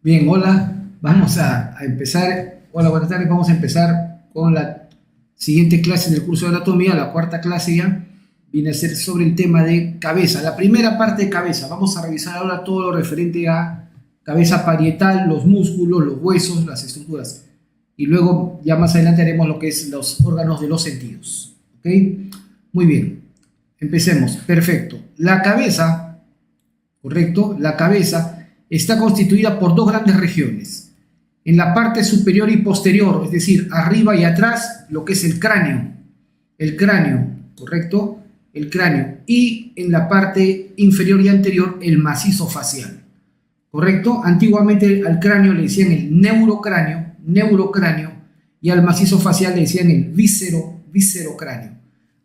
Bien, hola, vamos a empezar. Hola, buenas tardes. Vamos a empezar con la siguiente clase del curso de anatomía, la cuarta clase ya. Viene a ser sobre el tema de cabeza. La primera parte de cabeza. Vamos a revisar ahora todo lo referente a cabeza parietal, los músculos, los huesos, las estructuras. Y luego, ya más adelante, haremos lo que es los órganos de los sentidos. ¿Ok? Muy bien. Empecemos. Perfecto. La cabeza, correcto, la cabeza está constituida por dos grandes regiones. En la parte superior y posterior, es decir, arriba y atrás, lo que es el cráneo, ¿correcto? El cráneo. Y en la parte inferior y anterior, el macizo facial, ¿correcto? Antiguamente al cráneo le decían el neurocráneo, y al macizo facial le decían el viscerocráneo.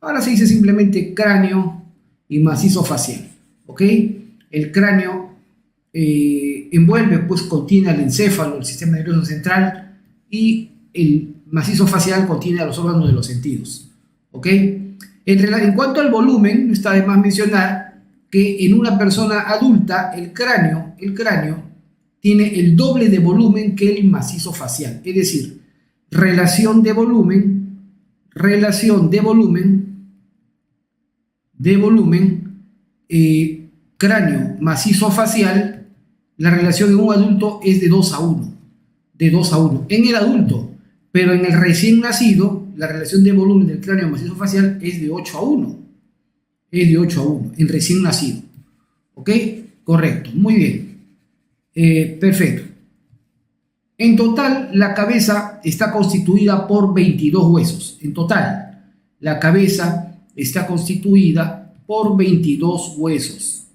Ahora se dice simplemente cráneo y macizo facial, ¿ok? El cráneo envuelve, pues contiene al encéfalo, el sistema nervioso central, y el macizo facial contiene a los órganos de los sentidos. ¿Ok? En cuanto al volumen, no está de más mencionar que en una persona adulta el cráneo tiene el doble de volumen que el macizo facial. Es decir, relación de volumen, cráneo, macizo facial. La relación en un adulto es de 2 a 1, en el adulto, pero en el recién nacido, la relación de volumen del cráneo macizo facial es de 8 a 1, en recién nacido. ¿Ok? Correcto, muy bien. Perfecto. En total, la cabeza está constituida por 22 huesos. En total, la cabeza está constituida por 22 huesos,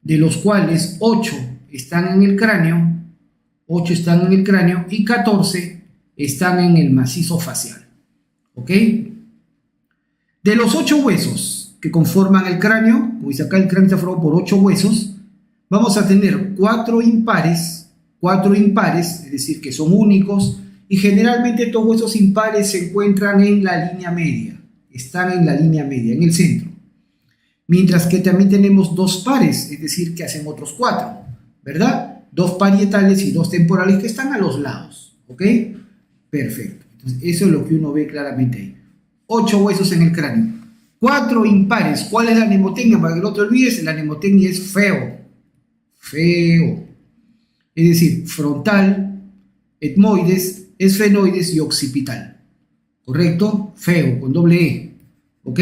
de los cuales 8 están en el cráneo, y 14 están en el macizo facial. ¿Ok? De los 8 huesos que conforman el cráneo, como dice acá, el cráneo está formado por 8 huesos, vamos a tener 4 impares, es decir, que son únicos, y generalmente estos huesos impares se encuentran en la línea media, en el centro. Mientras que también tenemos 2 pares, es decir, que hacen otros 4, ¿verdad? 2 parietales y 2 temporales que están a los lados, ¿ok? Perfecto. Entonces, eso es lo que uno ve claramente ahí. 8 huesos en el cráneo. 4 impares. ¿Cuál es la mnemotecnia? Para que no te olvides, la mnemotecnia es feo. Es decir, frontal, etmoides, esfenoides y occipital. ¿Correcto? Feo, con doble E. ¿Ok?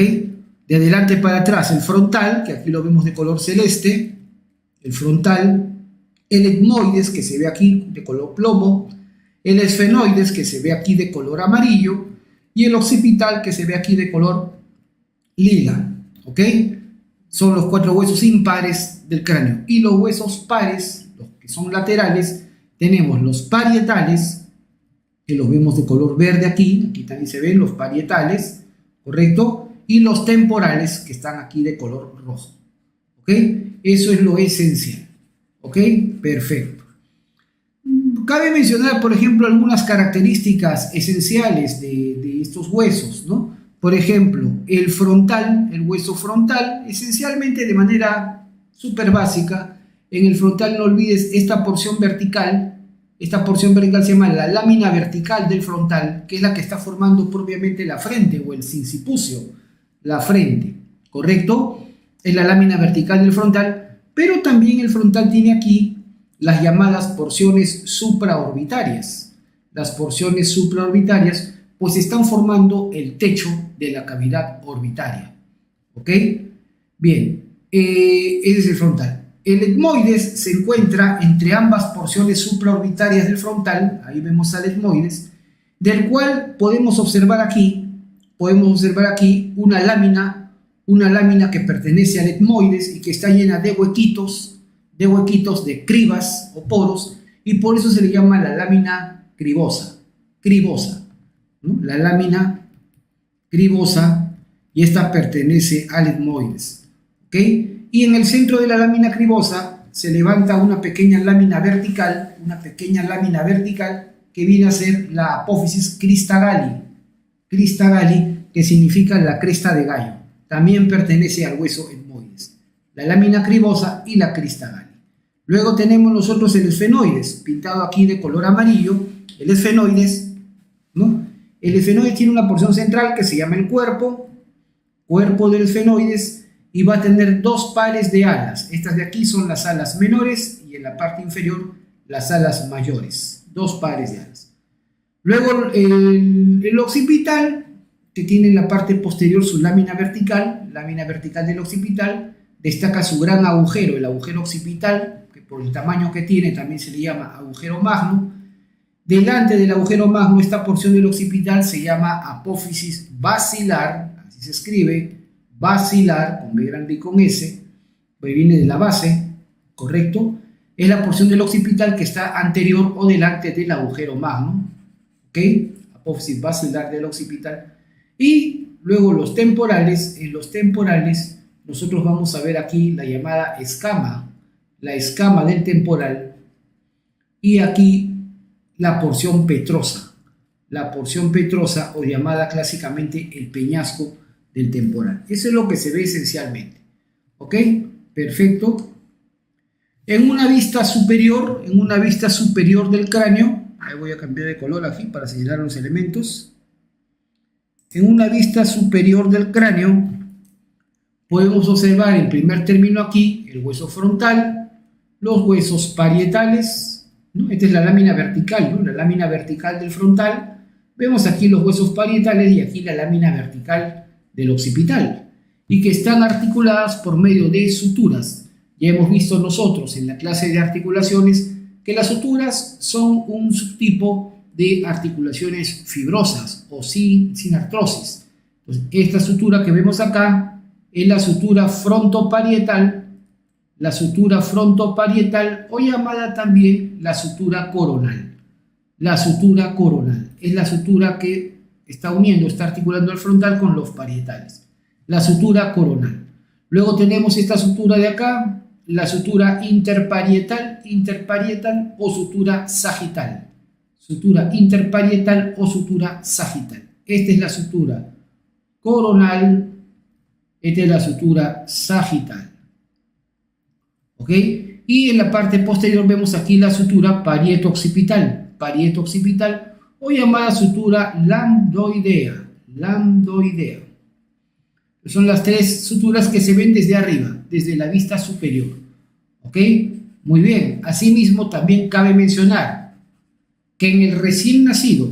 De adelante para atrás, el frontal, que aquí lo vemos de color celeste, el frontal, el etmoides, que se ve aquí de color plomo, el esfenoides, que se ve aquí de color amarillo, y el occipital, que se ve aquí de color lila. ¿Ok? Son los 4 huesos impares del cráneo. Y los huesos pares, los que son laterales, tenemos los parietales, que los vemos de color verde aquí también se ven los parietales, ¿correcto? Y los temporales, que están aquí de color rojo. ¿Ok? Eso es lo esencial. ¿Ok? Perfecto. Cabe mencionar, por ejemplo, algunas características esenciales de estos huesos, ¿no? Por ejemplo, el hueso frontal, esencialmente de manera súper básica, en el frontal no olvides esta porción vertical se llama la lámina vertical del frontal, que es la que está formando propiamente la frente o el sincipucio, la frente, ¿correcto? Es la lámina vertical del frontal, pero también el frontal tiene aquí las llamadas porciones supraorbitarias. Las porciones supraorbitarias pues están formando el techo de la cavidad orbitaria. ¿Ok? Bien, ese es el frontal. El etmoides se encuentra entre ambas porciones supraorbitarias del frontal, ahí vemos al etmoides, del cual podemos observar aquí una lámina que pertenece al etmoides y que está llena de huequitos, de cribas o poros, y por eso se le llama la lámina cribosa, ¿no? La lámina cribosa, y esta pertenece al etmoides, ¿ok? Y en el centro de la lámina cribosa se levanta una pequeña lámina vertical, que viene a ser la apófisis crista galli, que significa la cresta de gallo. También pertenece al hueso etmoides. La lámina cribosa y la crista galli. Luego tenemos nosotros el esfenoides, pintado aquí de color amarillo. El esfenoides, ¿no? El esfenoides tiene una porción central que se llama el cuerpo del esfenoides, y va a tener dos pares de alas. Estas de aquí son las alas menores y en la parte inferior las alas mayores. Dos pares de alas. Luego el occipital, que tiene en la parte posterior su lámina vertical del occipital, destaca su gran agujero, el agujero occipital, que por el tamaño que tiene también se le llama agujero magno. Delante del agujero magno, esta porción del occipital se llama apófisis basilar, así se escribe, basilar, con B grande y con S, pues viene de la base, ¿correcto? Es la porción del occipital que está anterior o delante del agujero magno, ¿ok? Apófisis basilar del occipital. Y luego los temporales, en los temporales nosotros vamos a ver aquí la llamada escama, la escama del temporal, y aquí la porción petrosa o llamada clásicamente el peñasco del temporal. Eso es lo que se ve esencialmente. ¿Ok? Perfecto. En una vista superior del cráneo, ahí voy a cambiar de color aquí para señalar los elementos. En una vista superior del cráneo podemos observar en primer término aquí el hueso frontal, los huesos parietales, ¿no? Esta es la lámina vertical, ¿no? La lámina vertical del frontal. Vemos aquí los huesos parietales y aquí la lámina vertical del occipital, y que están articuladas por medio de suturas. Ya hemos visto nosotros en la clase de articulaciones que las suturas son un subtipo de articulaciones fibrosas o sin artrosis. Pues esta sutura que vemos acá es la sutura frontoparietal, o llamada también la sutura coronal. La sutura coronal es la sutura que está articulando el frontal con los parietales. La sutura coronal. Luego tenemos esta sutura de acá, la sutura interparietal o sutura sagital. Sutura interparietal o sutura sagital. Esta es la sutura coronal, esta es la sutura sagital. ¿Ok? Y en la parte posterior vemos aquí la sutura parieto-occipital, o llamada sutura lambdoidea. Son las tres suturas que se ven desde arriba, desde la vista superior. ¿Ok? Muy bien. Asimismo, también cabe mencionar que en el recién nacido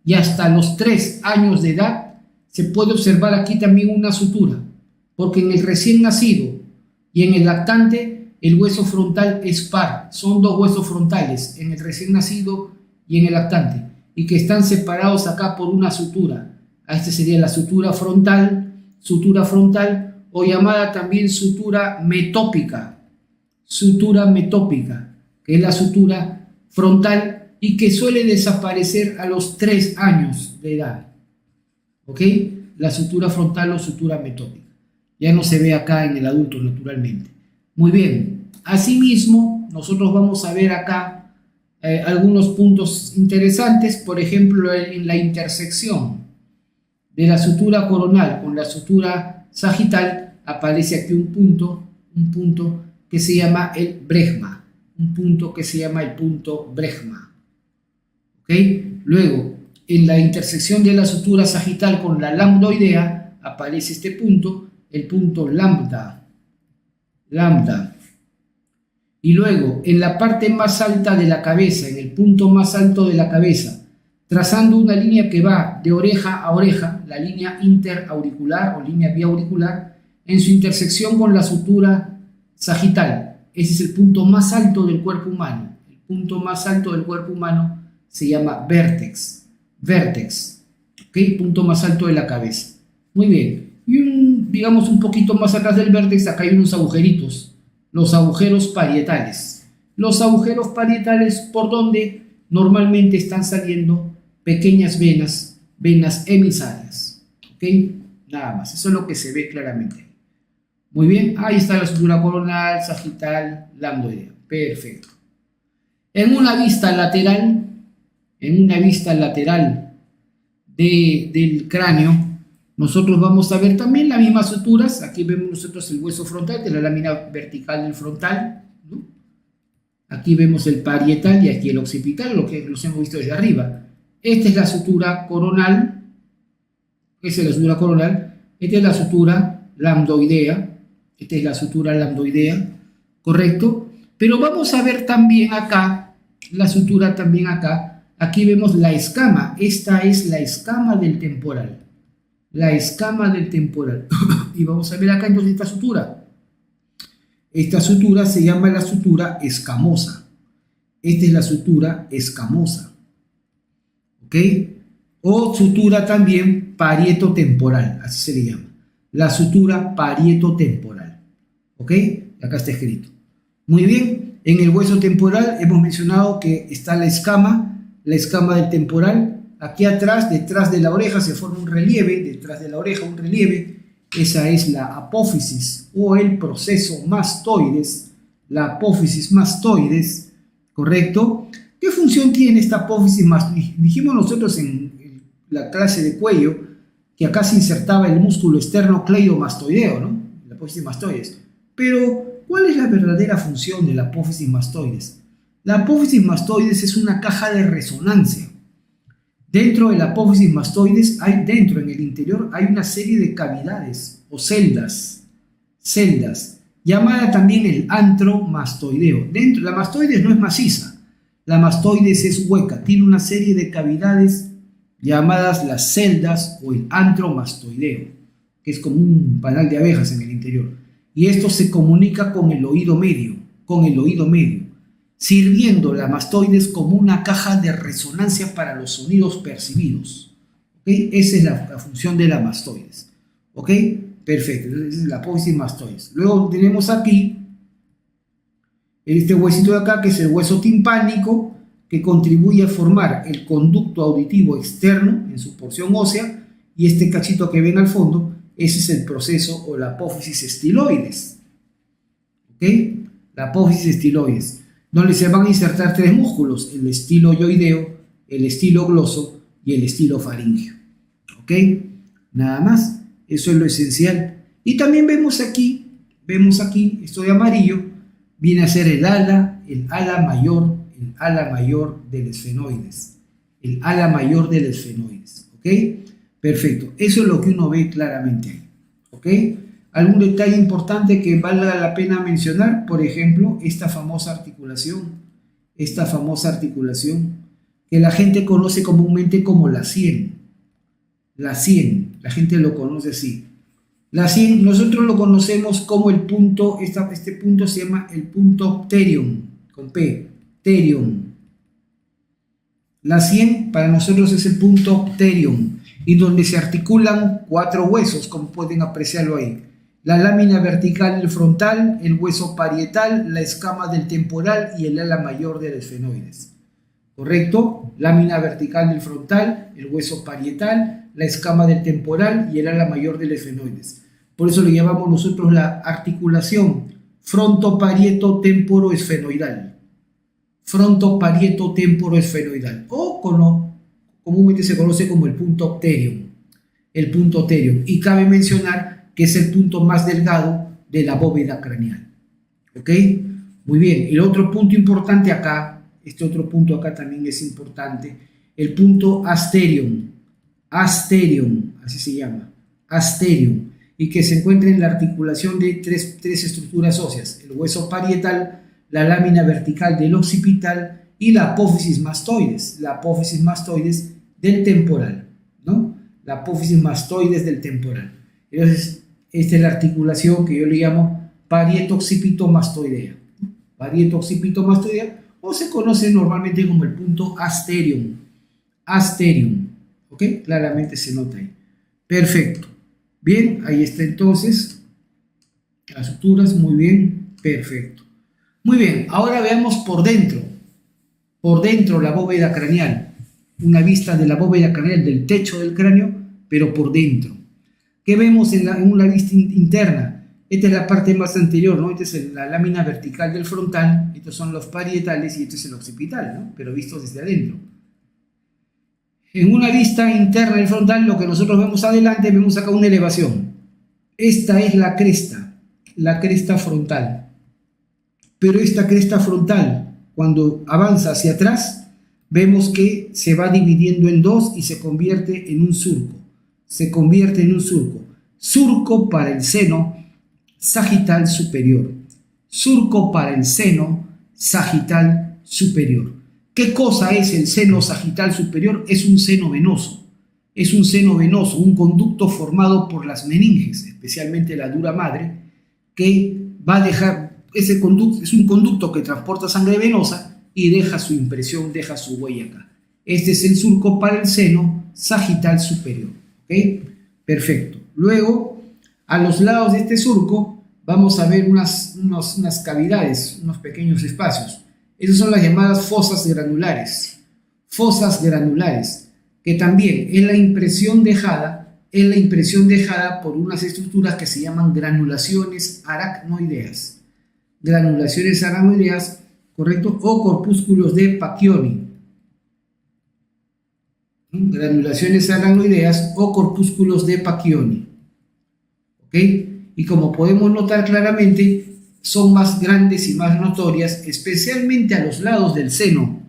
y hasta los 3 años de edad se puede observar aquí también una sutura, porque en el recién nacido y en el lactante el hueso frontal es par. Son 2 huesos frontales, en el recién nacido y en el lactante, y que están separados acá por una sutura. Esta sería la sutura frontal, o llamada también sutura metópica, que es la sutura frontal y que suele desaparecer a los 3 años de edad. ¿Ok? La sutura frontal o sutura metópica. Ya no se ve acá en el adulto naturalmente. Muy bien. Asimismo, nosotros vamos a ver acá algunos puntos interesantes. Por ejemplo, en la intersección de la sutura coronal con la sutura sagital aparece aquí un punto que se llama el bregma. ¿Ok? Luego, en la intersección de la sutura sagital con la lambdoidea aparece este punto, el punto lambda. Y luego, en la parte más alta de la cabeza, en el punto más alto de la cabeza, trazando una línea que va de oreja a oreja, la línea interauricular o línea biauricular, en su intersección con la sutura sagital. Ese es el punto más alto del cuerpo humano. El punto más alto del cuerpo humano se llama vértex. ¿Ok? Punto más alto de la cabeza. Muy bien. Y digamos un poquito más atrás del vértex, acá hay unos agujeritos, los agujeros parietales. Los agujeros parietales por donde normalmente están saliendo pequeñas venas emisarias. ¿Ok? Nada más, eso es lo que se ve claramente. Muy bien, ahí está la sutura coronal, sagital, lambdoidea. Perfecto. En una vista lateral del cráneo, nosotros vamos a ver también las mismas suturas. Aquí vemos nosotros el hueso frontal de la lámina vertical del frontal, ¿no? Aquí vemos el parietal y aquí el occipital, lo que los hemos visto desde arriba. Esta es la sutura coronal, esta es la sutura coronal, esta es la sutura lambdoidea, esta es la sutura lambdoidea, ¿correcto? Pero vamos a ver también acá, la sutura también acá, aquí vemos la escama, esta es la escama del temporal, la escama del temporal. Y vamos a ver acá entonces esta sutura. Esta sutura se llama la sutura escamosa. Esta es la sutura escamosa. ¿Ok? O sutura también parietotemporal, así se le llama. La sutura parietotemporal. ¿Ok? Acá está escrito. Muy bien, en el hueso temporal hemos mencionado que está la escama del temporal. Aquí atrás, detrás de la oreja, se forma un relieve, detrás de la oreja un relieve. Esa es la apófisis o el proceso mastoides, la apófisis mastoides, ¿correcto? ¿Qué función tiene esta apófisis mastoides? Dijimos nosotros en la clase de cuello que acá se insertaba el músculo esternocleidomastoideo, ¿no? La apófisis mastoides. Pero, ¿cuál es la verdadera función de la apófisis mastoides? La apófisis mastoides es una caja de resonancia. Dentro de la apófisis mastoides, dentro en el interior, hay una serie de cavidades o celdas, llamada también el antro mastoideo. Dentro, la mastoides no es maciza, la mastoides es hueca, tiene una serie de cavidades llamadas las celdas o el antro mastoideo, que es como un panal de abejas en el interior. Y esto se comunica con el oído medio, sirviendo la mastoides como una caja de resonancia para los sonidos percibidos. ¿Okay? Esa es la función de la mastoides. ¿Ok? Perfecto, esa es la apófisis mastoides. Luego tenemos aquí este huesito de acá, que es el hueso timpánico, que contribuye a formar el conducto auditivo externo en su porción ósea, y este cachito que ven al fondo, ese es el proceso o la apófisis estiloides. ¿Ok? La apófisis estiloides, donde se van a insertar tres músculos: el estiloioideo, el estilogloso y el estilofaringeo. ¿Ok? Nada más, eso es lo esencial. Y también vemos aquí, esto de amarillo, viene a ser el ala mayor del esfenoides. El ala mayor del esfenoides. ¿Ok? Perfecto, eso es lo que uno ve claramente ahí. ¿Ok? ¿Algún detalle importante que valga la pena mencionar? Por ejemplo, esta famosa articulación, que la gente conoce comúnmente como la sien. La gente lo conoce así. La sien, nosotros lo conocemos como el punto, este punto se llama el punto pterion, con P, pterion. La sien para nosotros es el punto pterion, y donde se articulan cuatro huesos, como pueden apreciarlo ahí: la lámina vertical del frontal, el hueso parietal, la escama del temporal y el ala mayor del esfenoides. ¿Correcto? Lámina vertical del frontal, el hueso parietal, la escama del temporal y el ala mayor del esfenoides. Por eso le llamamos nosotros la articulación frontoparieto-temporoesfenoidal. Frontoparieto-temporoesfenoidal. O comúnmente se conoce como el punto pterion. Y cabe mencionar que es el punto más delgado de la bóveda craneal. ¿Ok? Muy bien. El otro punto importante acá, este otro punto acá también es importante, el punto asterion, así se llama, asterion, y que se encuentra en la articulación de tres estructuras óseas: el hueso parietal, la lámina vertical del occipital y la apófisis mastoides del temporal, ¿no? La apófisis mastoides del temporal. Entonces, esta es la articulación que yo le llamo parietoccipitomastoidea. O se conoce normalmente como el punto asterion. ¿Ok? Claramente se nota ahí. Perfecto. Bien, ahí está entonces las suturas. Muy bien, perfecto. Muy bien, ahora veamos por dentro la bóveda craneal. Una vista de la bóveda craneal, del techo del cráneo, pero por dentro. ¿Qué vemos en una vista interna? Esta es la parte más anterior, ¿no? Esta es la lámina vertical del frontal, estos son los parietales y este es el occipital, ¿no? Pero vistos desde adentro. En una vista interna del frontal, lo que nosotros vemos adelante, vemos acá una elevación. Esta es la cresta frontal. Pero esta cresta frontal cuando avanza hacia atrás, vemos que se va dividiendo en dos y se convierte en un surco. Se convierte en un surco. Surco para el seno sagital superior. Surco para el seno sagital superior. ¿Qué cosa es el seno sagital superior? Es un seno venoso. Es un seno venoso, un conducto formado por las meninges, especialmente la dura madre, que va a dejar, ese conducto es un conducto que transporta sangre venosa y deja su impresión, deja su huella acá. Este es el surco para el seno sagital superior. ¿Ok? Perfecto. Luego, a los lados de este surco, vamos a ver unas cavidades, unos pequeños espacios. Esas son las llamadas fosas granulares. Fosas granulares, que también es la impresión dejada por unas estructuras que se llaman granulaciones aracnoideas. Granulaciones aracnoideas, ¿correcto? O corpúsculos de Pacchioni. Granulaciones aracnoideas o corpúsculos de Pacchioni. ¿Ok? Y como podemos notar claramente, son más grandes y más notorias, especialmente a los lados del seno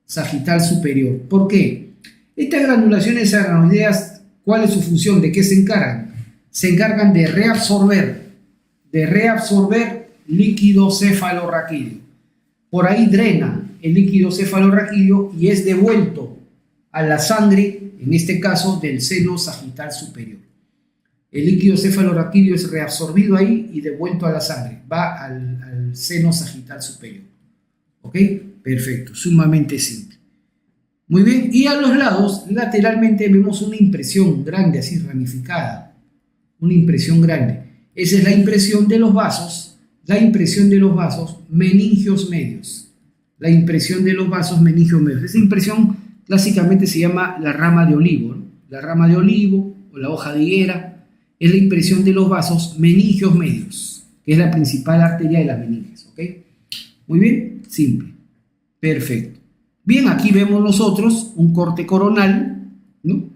sagital superior. ¿Por qué? Estas granulaciones aracnoideas, ¿cuál es su función? ¿De qué se encargan? Se encargan de reabsorber líquido cefalorraquídeo. Por ahí drena el líquido cefalorraquídeo y es devuelto a la sangre, en este caso del seno sagital superior. El líquido cefalorraquídeo es reabsorbido ahí y devuelto a la sangre, va al seno sagital superior. ¿Ok? Perfecto, sumamente simple. Muy bien, y a los lados, lateralmente, vemos una impresión grande, así ramificada. Una impresión grande. Esa es la impresión de los vasos meningios medios. La impresión de los vasos meningios medios. Esa impresión clásicamente se llama la rama de olivo, ¿no? La rama de olivo o la hoja de higuera es la impresión de los vasos meningios medios, que es la principal arteria de las meninges. ¿Ok? Muy bien, simple. Perfecto. Bien, aquí vemos nosotros un corte coronal, ¿no?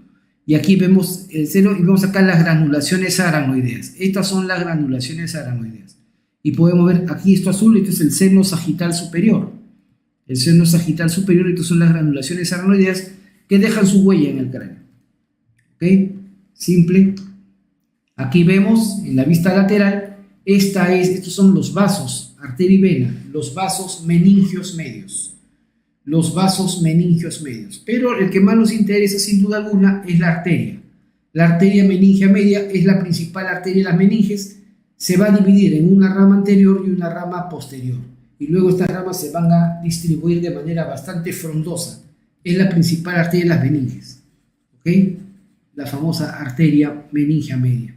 Y aquí vemos el seno y vemos acá las granulaciones aracnoideas. Estas son las granulaciones aracnoideas. Y podemos ver aquí esto azul, esto es el seno sagital superior. El seno sagital superior, estas son las granulaciones aracnoideas que dejan su huella en el cráneo. ¿Ok? Simple. Aquí vemos en la vista lateral, estos son los vasos, arteria y vena, los vasos meningios medios. Los vasos meningios medios. Pero el que más nos interesa sin duda alguna es la arteria. La arteria meningia media es la principal arteria de las meninges. Se va a dividir en una rama anterior y una rama posterior. Y luego estas ramas se van a distribuir de manera bastante frondosa. Es la principal arteria de las meninges. ¿Ok? La famosa arteria meningia media.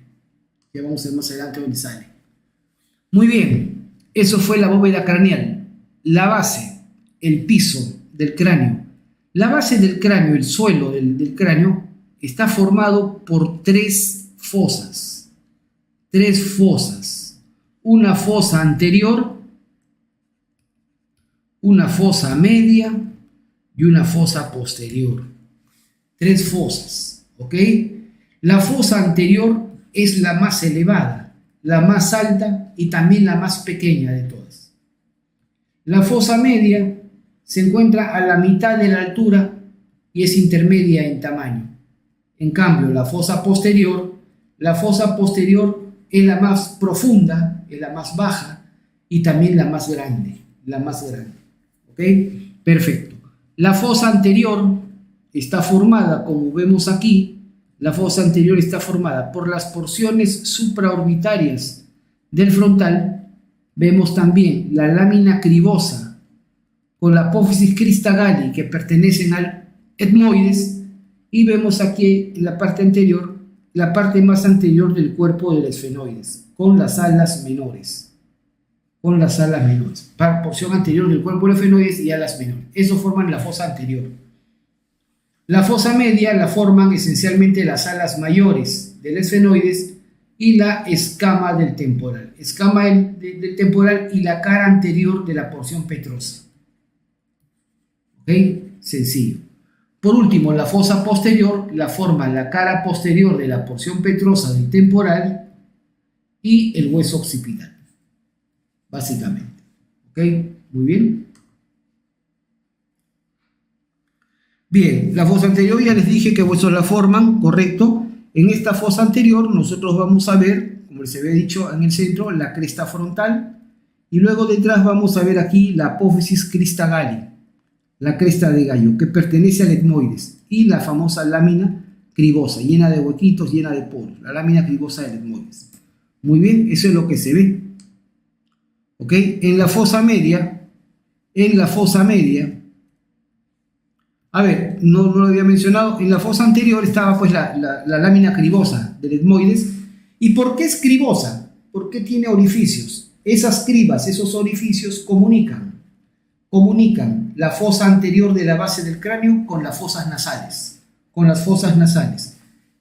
Ya vamos a ver más adelante dónde sale. Muy bien, eso fue la bóveda craneal. La base, el piso del cráneo. La base del cráneo, el suelo del cráneo, está formado por tres fosas. Tres fosas. Una fosa anterior, una fosa media y una fosa posterior. Tres fosas, ¿ok? La fosa anterior es la más elevada, la más alta y también la más pequeña de todas. La fosa media se encuentra a la mitad de la altura y es intermedia en tamaño. En cambio, la fosa posterior es la más profunda, es la más baja y también la más grande. ¿Ok? Perfecto. La fosa anterior está formada, como vemos aquí, la fosa anterior está formada por las porciones supraorbitarias del frontal. Vemos también la lámina cribosa con la apófisis cristagalli que pertenecen al etmoides, y vemos aquí en la parte anterior, la parte más anterior del cuerpo del esfenoides, con las alas menores. Porción anterior del cuerpo del esfenoides y alas menores. Eso forman la fosa anterior. La fosa media la forman esencialmente las alas mayores del esfenoides y la escama del temporal. Escama del temporal y la cara anterior de la porción petrosa. ¿Ok? Sencillo. Por último, la fosa posterior la forman la cara posterior de la porción petrosa del temporal y el hueso occipital. Básicamente. ¿Ok? Muy bien. Bien, la fosa anterior ya les dije que huesos la forman, correcto. En esta fosa anterior nosotros vamos a ver, como les había dicho en el centro, la cresta frontal y luego detrás vamos a ver aquí la apófisis crista galli, la cresta de gallo, que pertenece al etmoides, y la famosa lámina cribosa, llena de huequitos, llena de poros, la lámina cribosa del etmoides. Muy bien, eso es lo que se ve. ¿Ok? En la fosa media, a ver, no lo había mencionado, en la fosa anterior estaba pues la lámina cribosa del etmoides. ¿Y por qué es cribosa? ¿Por qué tiene orificios? Esas cribas, esos orificios comunican la fosa anterior de la base del cráneo con las fosas nasales,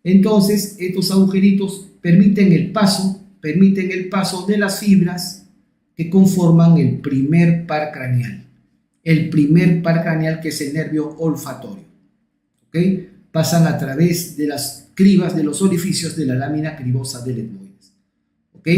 Entonces, estos agujeritos permiten el paso de las fibras que conforman el primer par craneal. El primer par craneal, que es el nervio olfatorio. ¿Ok? Pasan a través de las cribas, de los orificios de la lámina cribosa del etmoides. ¿Ok?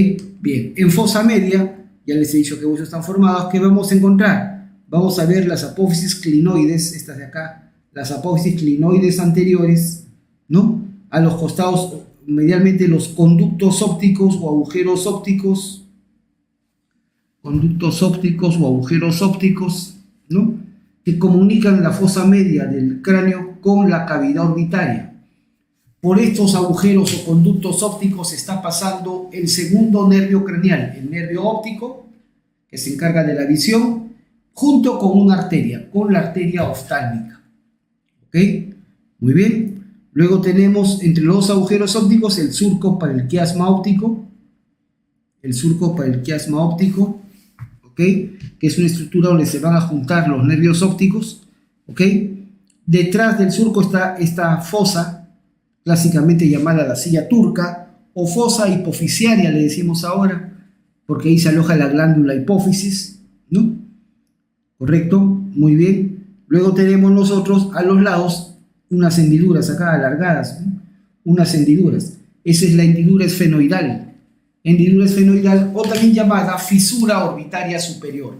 Bien, en fosa media, ya les he dicho que huesos están formados. ¿Qué vamos a encontrar? Vamos a ver las apófisis clinoides, estas de acá, las apófisis clinoides anteriores, ¿no? A los costados, medialmente los conductos ópticos o agujeros ópticos, ¿no? Que comunican la fosa media del cráneo con la cavidad orbitaria. Por estos agujeros o conductos ópticos está pasando el segundo nervio craneal, el nervio óptico, que se encarga de la visión, junto con una arteria, con la arteria oftálmica. ¿Ok? Muy bien. Luego tenemos entre los dos agujeros ópticos el surco para el quiasma óptico, ¿ok? Que es una estructura donde se van a juntar los nervios ópticos, ¿ok? Detrás del surco está esta fosa, clásicamente llamada la silla turca, o fosa hipofisiaria, le decimos ahora, porque ahí se aloja la glándula hipófisis, ¿no? ¿Correcto? Muy bien. Luego tenemos nosotros a los lados unas hendiduras acá alargadas, ¿no? Unas hendiduras. Esa es la hendidura esfenoidal. Hendidura esfenoidal, o también llamada fisura orbitaria superior.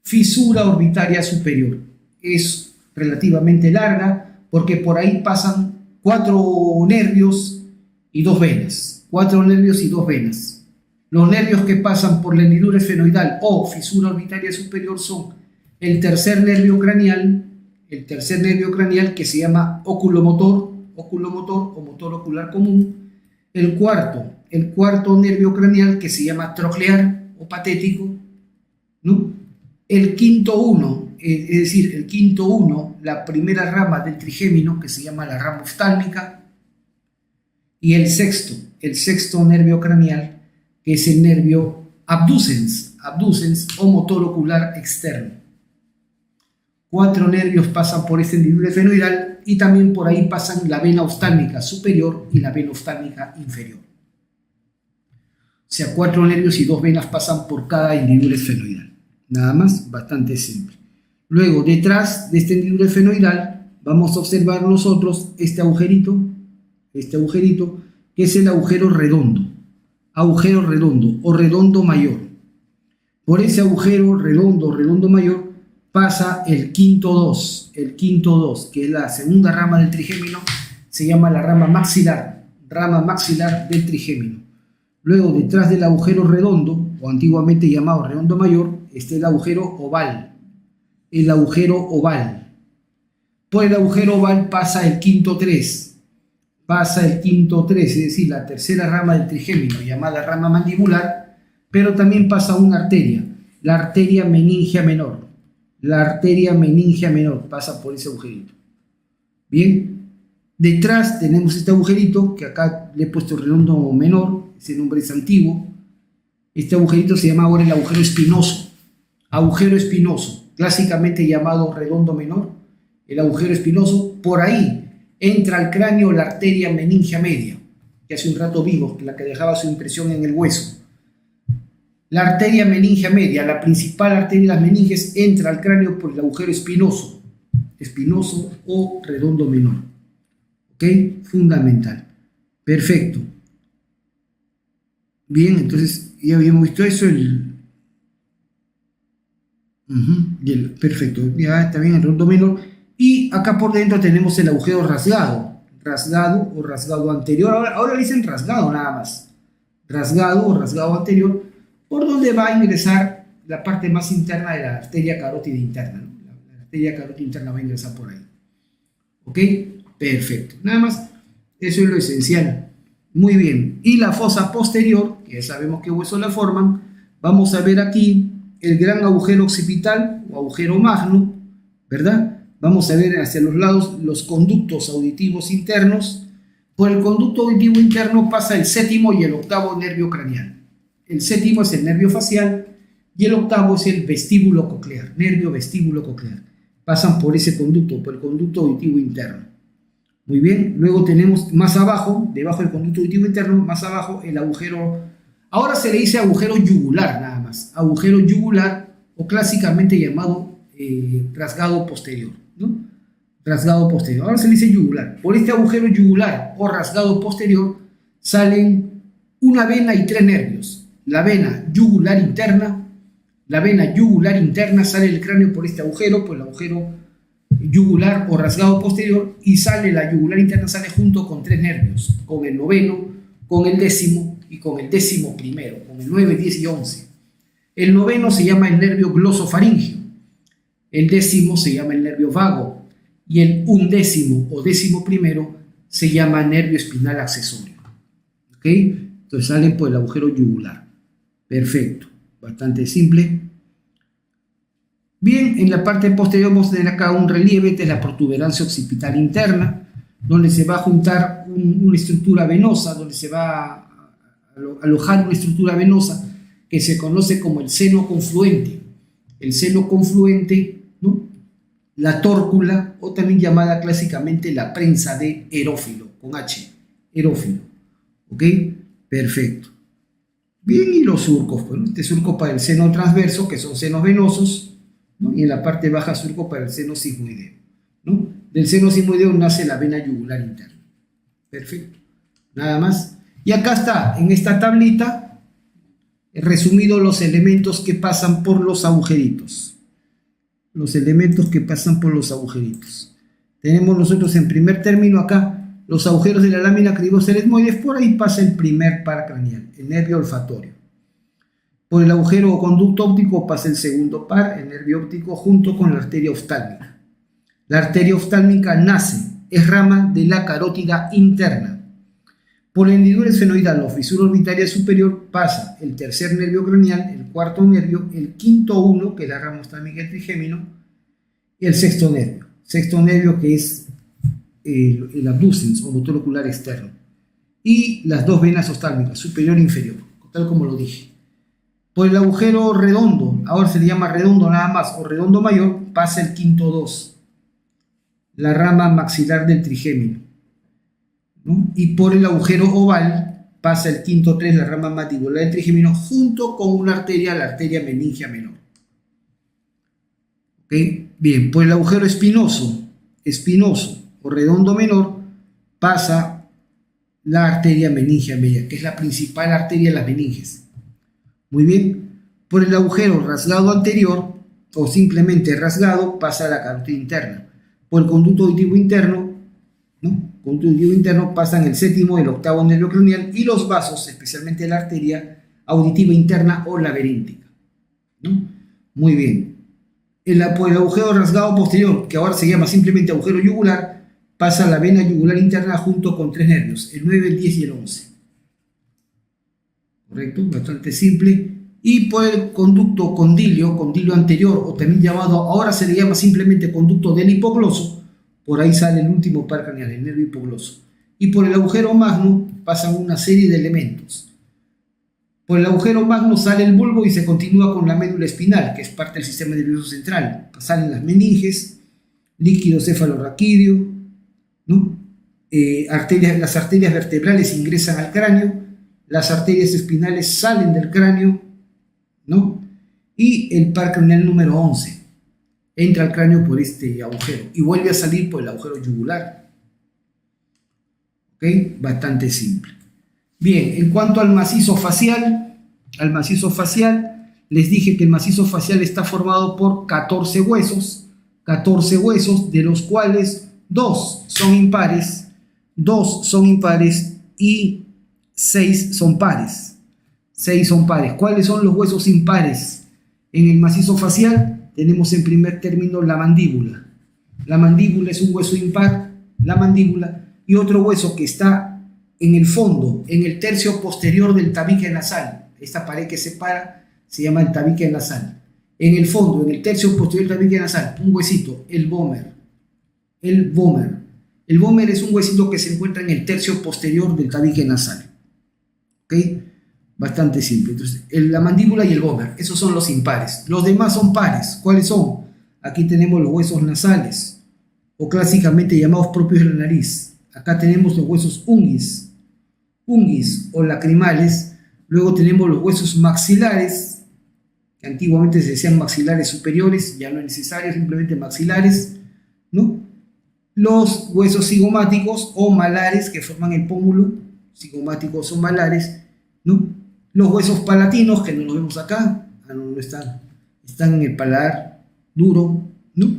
Fisura orbitaria superior. Es relativamente larga porque por ahí pasan 4 nervios y 2 venas. Los nervios que pasan por la hendidura esfenoidal o fisura orbitaria superior son el tercer nervio craneal, que se llama oculomotor o motor ocular común. El cuarto nervio craneal, que se llama troclear o patético, ¿no? El quinto uno, la primera rama del trigémino, que se llama la rama oftálmica, y el sexto nervio craneal, que es el nervio abducens o motor ocular externo. 4 nervios pasan por esta hendidura esfenoidal y también por ahí pasan la vena oftálmica superior y la vena oftálmica inferior. O sea, 4 nervios y 2 venas pasan por cada hendidura esfenoidal. Nada más, bastante simple. Luego, detrás de esta hendidura esfenoidal, vamos a observar nosotros este agujerito, que es el agujero redondo o redondo mayor. Por ese agujero redondo mayor pasa el quinto 2, que es la segunda rama del trigémino, se llama la rama maxilar del trigémino. Luego, detrás del agujero redondo, o antiguamente llamado redondo mayor, está el agujero oval. Por el agujero oval pasa el quinto 3, es decir, la tercera rama del trigémino, llamada rama mandibular, pero también pasa una arteria, la arteria meningia menor. Pasa por ese agujerito. Bien, detrás tenemos este agujerito, que acá le he puesto redondo menor, ese nombre es antiguo. Este agujerito se llama ahora el agujero espinoso, clásicamente llamado redondo menor, el agujero espinoso. Por ahí entra al cráneo la arteria meningia media, que hace un rato vimos, la que dejaba su impresión en el hueso. La arteria meningia media, la principal arteria de las meninges, entra al cráneo por el agujero espinoso o redondo menor. ¿Ok? Fundamental. Perfecto. Bien, entonces ya habíamos visto eso. Perfecto. Ya está bien el redondo menor. Y acá por dentro tenemos el agujero rasgado, rasgado o rasgado anterior. Ahora le dicen rasgado nada más. Rasgado o rasgado anterior, por donde va a ingresar la parte más interna de la arteria carótida interna, ¿no? La arteria carótida interna va a ingresar por ahí. ¿Ok? Perfecto. Nada más, eso es lo esencial. Muy bien. Y la fosa posterior, que ya sabemos qué huesos la forman, vamos a ver aquí el gran agujero occipital o agujero magno, ¿verdad? Vamos a ver hacia los lados los conductos auditivos internos. Por el conducto auditivo interno pasa el séptimo y el octavo nervio craneal. El séptimo es el nervio facial y el octavo es el vestíbulo coclear, nervio vestíbulo coclear. Pasan por ese conducto, por el conducto auditivo interno. Muy bien, luego tenemos más abajo, debajo del conducto auditivo interno, más abajo el agujero, ahora se le dice agujero yugular nada más, agujero yugular o clásicamente llamado rasgado posterior, ¿no? Rasgado posterior, ahora se le dice yugular. Por este agujero yugular o rasgado posterior salen una vena y 3 nervios. La vena yugular interna sale del cráneo por este agujero, por el agujero yugular o rasgado posterior, y sale la yugular interna, sale junto con 3 nervios, con el noveno, con el décimo y con el décimo primero, con el 9, 10 y 11. El noveno se llama el nervio glosofaringeo, el décimo se llama el nervio vago y el undécimo o décimo primero se llama nervio espinal accesorio. ¿Ok? Entonces salen por el agujero yugular. Perfecto, bastante simple. Bien, en la parte posterior vamos a tener acá un relieve de la protuberancia occipital interna, donde se va a juntar una estructura venosa, donde se va a alojar una estructura venosa que se conoce como el seno confluente. El seno confluente, ¿no? La tórcula, o también llamada clásicamente la prensa de Erófilo, con H, Erófilo. ¿Ok? Perfecto. Bien, y los surcos, bueno, este surco para el seno transverso, que son senos venosos, ¿no? Y en la parte baja surco para el seno sigmoideo, ¿no? Del seno sigmoideo nace la vena yugular interna. Perfecto. Nada más. Y acá está, en esta tablita, resumido los elementos que pasan por los agujeritos. Los elementos que pasan por los agujeritos. Tenemos nosotros en primer término acá los agujeros de la lámina criboceresmoides, por ahí pasa el primer par craneal, el nervio olfatorio. Por el agujero o conducto óptico pasa el segundo par, el nervio óptico, junto con la arteria oftálmica. La arteria oftálmica nace, es rama de la carótida interna. Por la hendidura esfenoidal o fisura orbitaria superior pasa el tercer nervio craneal, el cuarto nervio, el quinto uno, que es la rama oftálmica del trigémino, y el sexto nervio. Sexto nervio que es el abducens o motor ocular externo. Y las dos venas oftálmicas, superior e inferior, tal como lo dije. Por el agujero redondo, ahora se le llama redondo nada más, o redondo mayor, pasa el quinto 2, la rama maxilar del trigémino, ¿no? Y por el agujero oval pasa el quinto 3, la rama mandibular del trigémino, junto con una arteria, la arteria meningia menor. ¿Ok? Bien, por el agujero espinoso o redondo menor pasa la arteria meningia media, que es la principal arteria de las meninges. Muy bien, por el agujero rasgado anterior o simplemente rasgado pasa la carótida interna. Por el conducto auditivo interno, ¿no? Conducto auditivo interno pasan el séptimo y el octavo nervio craneal y los vasos, especialmente la arteria auditiva interna o laberíntica, ¿no? Muy bien. Por el agujero rasgado posterior, que ahora se llama simplemente agujero yugular, pasa la vena yugular interna junto con 3 nervios, el 9, el 10 y el 11. ¿Correcto? Bastante simple. Y por el conducto condilio anterior, o también llamado, ahora se le llama simplemente conducto del hipogloso, por ahí sale el último par craneal, el nervio hipogloso. Y por el agujero magno pasan una serie de elementos. Por el agujero magno sale el bulbo y se continúa con la médula espinal, que es parte del sistema nervioso central. Salen las meninges, líquido cefalorraquídeo, ¿no? Las arterias vertebrales ingresan al cráneo, las arterias espinales salen del cráneo, ¿no? Y el par craneal número 11 entra al cráneo por este agujero y vuelve a salir por el agujero yugular. ¿Ok? Bastante simple. Bien, en cuanto al macizo facial, les dije que el macizo facial está formado por 14 huesos 14 huesos, de los cuales 2 son impares y 6 son pares. 6 son pares. ¿Cuáles son los huesos impares? En el macizo facial tenemos en primer término la mandíbula. La mandíbula es un hueso impar, la mandíbula, y otro hueso que está en el fondo, en el tercio posterior del tabique nasal. Esta pared que separa se llama el tabique nasal. En el fondo, en el tercio posterior del tabique nasal, un huesito, el vómer. El vómer. El vómer es un huesito que se encuentra en el tercio posterior del tabique nasal. ¿Ok? Bastante simple. Entonces, la mandíbula y el vómer, esos son los impares. Los demás son pares. ¿Cuáles son? Aquí tenemos los huesos nasales, o clásicamente llamados propios de la nariz. Acá tenemos los huesos ungis o lacrimales. Luego tenemos los huesos maxilares, que antiguamente se decían maxilares superiores, ya no es necesario, simplemente maxilares, ¿no? Los huesos cigomáticos o malares que forman el pómulo, cigomáticos o malares, ¿no? Los huesos palatinos, que no los vemos acá, no están en el paladar duro, ¿no?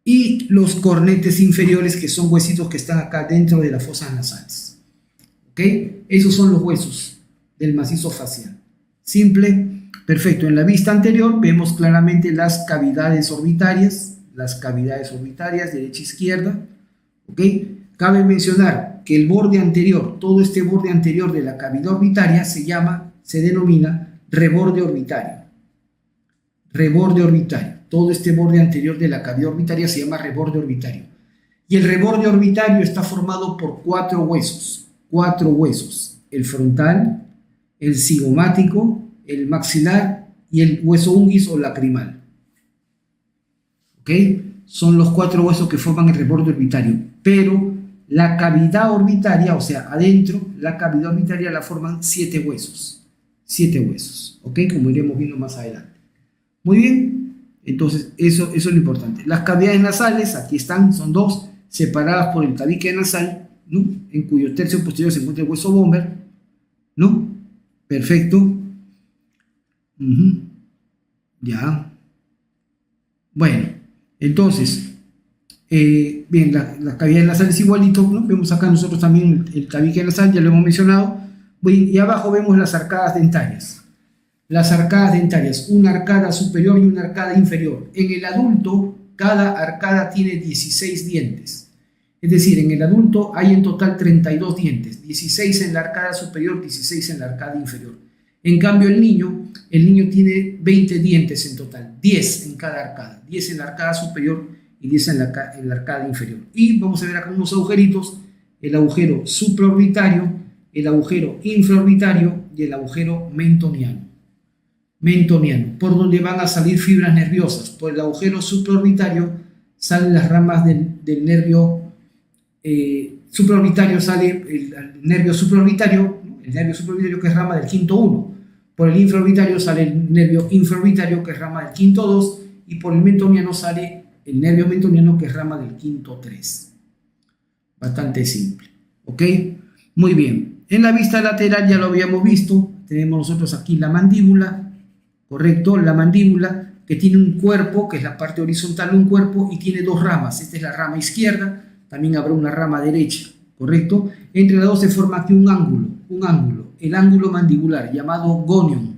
Y los cornetes inferiores, que son huesitos que están acá dentro de las fosas nasales. ¿Ok? Esos son los huesos del macizo facial. Simple, perfecto. En la vista anterior vemos claramente las cavidades orbitarias, derecha e izquierda. ¿Ok? Cabe mencionar que el borde anterior, todo este borde anterior de la cavidad orbitaria se denomina reborde orbitario. Reborde orbitario. Todo este borde anterior de la cavidad orbitaria se llama reborde orbitario. Y el reborde orbitario está formado por 4 huesos. 4 huesos. El frontal, el cigomático, el maxilar y el hueso ungis o lacrimal. ¿Ok? Son los 4 huesos que forman el reborde orbitario. Pero la cavidad orbitaria, o sea, adentro, la cavidad orbitaria la forman 7 huesos. 7 huesos. ¿Ok? Como iremos viendo más adelante. Muy bien. Entonces, eso es lo importante. Las cavidades nasales, aquí están, son 2, separadas por el tabique nasal, ¿no? En cuyo tercio posterior se encuentra el hueso vómer, ¿no? Perfecto. Ya. Bueno, entonces, bien, las cavidades nasales igualito, ¿no? Vemos acá nosotros también el tabique nasal, ya lo hemos mencionado. Bien, y abajo vemos las arcadas dentarias. Las arcadas dentarias, una arcada superior y una arcada inferior. En el adulto, cada arcada tiene 16 dientes. Es decir, en el adulto hay en total 32 dientes, 16 en la arcada superior, 16 en la arcada inferior. En cambio, el niño tiene 20 dientes en total, 10 en cada arcada, 10 en la arcada superior y 10 en la arcada inferior. Y vamos a ver acá unos agujeritos, el agujero supraorbitario, el agujero infraorbitario y el agujero mentoniano. Por donde van a salir fibras nerviosas. Por el agujero supraorbitario salen las ramas del nervio supraorbitario, sale el nervio supraorbitario, ¿no? El nervio supraorbitario que es rama del quinto 1. Por el infraorbitario sale el nervio infraorbitario que es rama del quinto 2 y por el mentoniano sale el nervio mentoniano que es rama del quinto 3. Bastante simple. ¿Ok? Muy bien. En la vista lateral ya lo habíamos visto. Tenemos nosotros aquí la mandíbula. ¿Correcto? La mandíbula que tiene un cuerpo, que es la parte horizontal de un cuerpo, y tiene 2 ramas. Esta es la rama izquierda, también habrá una rama derecha, ¿correcto? Entre las dos se forma aquí un ángulo, el ángulo mandibular, llamado gonium.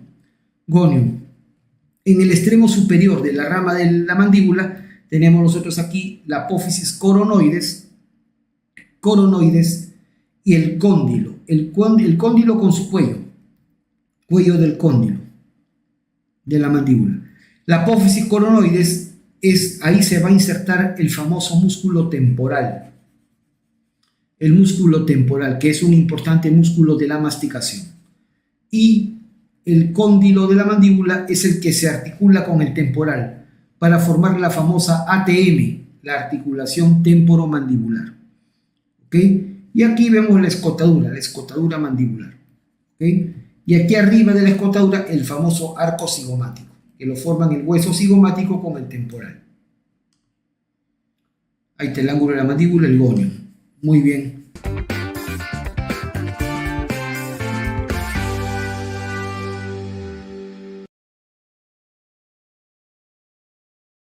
En el extremo superior de la rama de la mandíbula tenemos nosotros aquí la apófisis coronoides y el cóndilo. El cóndilo con su cuello del cóndilo de la mandíbula. La apófisis coronoides ahí se va a insertar el famoso músculo temporal. El músculo temporal, que es un importante músculo de la masticación. Y el cóndilo de la mandíbula es el que se articula con el temporal para formar la famosa ATM, la articulación temporomandibular. ¿Ok? Y aquí vemos la escotadura mandibular. ¿Ok? Y aquí arriba de la escotadura el famoso arco cigomático, que lo forman el hueso cigomático con el temporal. Ahí está el ángulo de la mandíbula, el gonio. Muy bien.